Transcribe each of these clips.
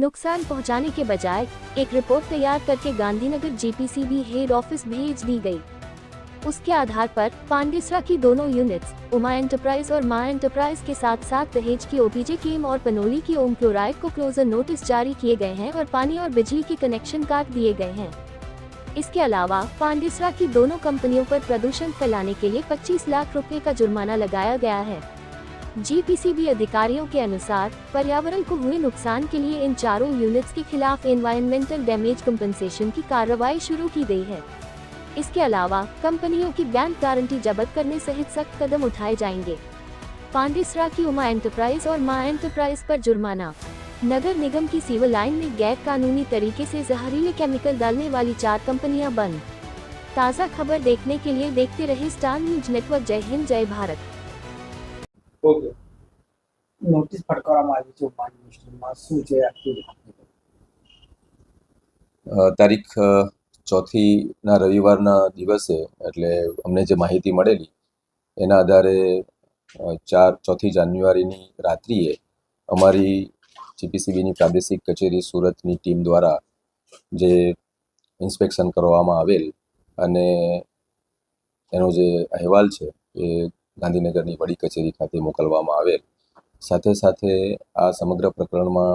नुकसान पहुंचाने के बजाय एक रिपोर्ट तैयार करके गांधीनगर जीपीसीबी हेड ऑफिस भेज दी गई। उसके आधार पर पांडेसरा की दोनों यूनिट्स उमा एंटरप्राइज और मां एंटरप्राइज के साथ साथ दहेज की ओपीजे केम और पनोली की ओम क्लोराइड को क्लोजर नोटिस जारी किए गए हैं और पानी और बिजली के कनेक्शन काट दिए गए हैं। इसके अलावा पांडेसरा की दोनों कंपनियों पर प्रदूषण फैलाने के लिए 25 लाख रुपए का जुर्माना लगाया गया है। जीपीसीबी अधिकारियों के अनुसार पर्यावरण को हुए नुकसान के लिए इन चारों यूनिट्स के खिलाफ एनवायरमेंटल डैमेज कंपनसेशन की कार्रवाई शुरू की गई है। इसके अलावा कंपनियों की बैंक गारंटी जब्त करने सहित सख्त कदम उठाए जाएंगे। पांडेसरा की उमा एंटरप्राइज और मां एंटरप्राइज पर जुर्माना। नगर निगम की सीवर लाइन में गैर कानूनी तरीके से जहरीले केमिकल डालने वाली 4 कंपनियां बंद। ताज़ा खबर देखने के लिए देखते रहे स्टार न्यूज नेटवर्क। जय हिंद, जय भारत। नोटिस फटकारવામાં આવી છે ઉમા યુનિવર્સિટીમાં શું છે આખી તારીખ 4ના રવિવારના દિવસે એટલે અમને જે માહિતી મળેલી એના આધારે 4 જાન્યુઆરીની રાત્રિએ અમારી જીપીસીબીની પ્રાદેશિક કચેરી સુરતની ટીમ દ્વારા જે ઇન્સ્પેક્શન કરવામાં આવેલ અને એનો જે અહેવાલ છે એ ગાંધીનગરની વડી કચેરી ખાતે મોકલવામાં આવેલ। સાથે સાથે આ સમગ્ર પ્રકરણમાં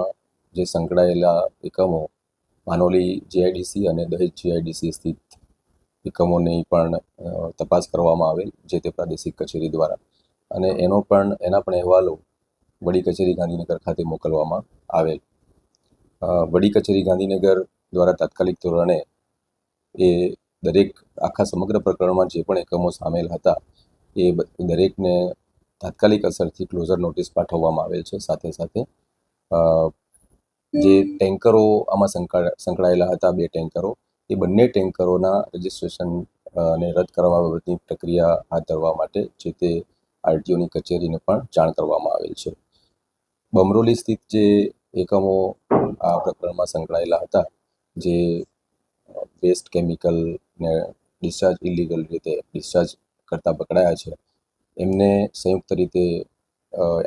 જે સંકળાયેલા એકમો માનોલી જીઆઈડીસી અને દહેજ જીઆઈડીસી સ્થિત એકમોની પણ તપાસ કરવામાં આવેલ જે તે પ્રાદેશિક કચેરી દ્વારા અને એના પણ અહેવાલો વડી કચેરી ગાંધીનગર ખાતે મોકલવામાં આવેલ। વડી કચેરી ગાંધીનગર દ્વારા તાત્કાલિક ધોરણે એ દરેક આખા સમગ્ર પ્રકરણમાં જે પણ એકમો સામેલ હતા એ દરેકને તાત્કાલિક અસરથી ક્લોઝર નોટિસ પાઠવવામાં આવેલ છે। સાથે સાથે જે ટેન્કરો આમાં સંકળાયેલા હતા 2 ટેન્કરો એ બંને ટેન્કરોના રજિસ્ટ્રેશન ને રદ કરવા બાબતની પ્રક્રિયા હાથ ધરવા માટે જે તે આરટીઓની કચેરીને પણ જાણ કરવામાં આવેલ છે। બમરોલી સ્થિત જે એકમો આ પ્રકરણમાં સંકળાયેલા હતા જે વેસ્ટ કેમિકલ ને ડિસ્ચાર્જ ઇલીગલ રીતે ડિસ્ચાર્જ કરતા પકડાયા છે એમને સંયુક્ત રીતે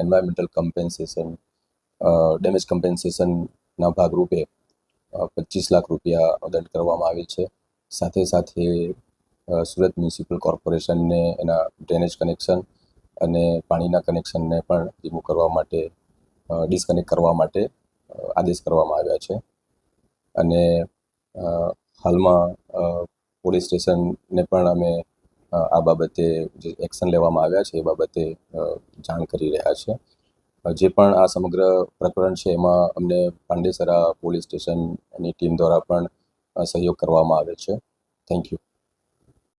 એન્વાયરમેન્ટલ કમ્પેન્સેશન ડેમેજ કમ્પેન્સેશનના ભાગરૂપે 25 લાખ રૂપિયાનો દંડ કરવામાં આવેલ છે। સાથે સાથે સુરત મ્યુનિસિપલ કોર્પોરેશનને એના ડ્રેનેજ કનેક્શન અને પાણીના કનેક્શનને પણ રિમૂવ કરવા માટે ડિસ્કનેક્ટ કરવા માટે આદેશ કરવામાં આવ્યા છે અને હાલમાં પોલીસ સ્ટેશનને પણ અમે આ બાબતે જે એક્શન લેવામાં આવ્યા છે એ બાબતે જાણ કરી રહ્યા છે। જે પણ આ સમગ્ર પ્રકરણ છે એમાં અમને પાંડેસરા પોલીસ સ્ટેશનની ટીમ દ્વારા પણ સહયોગ કરવામાં આવે છે। Thank you.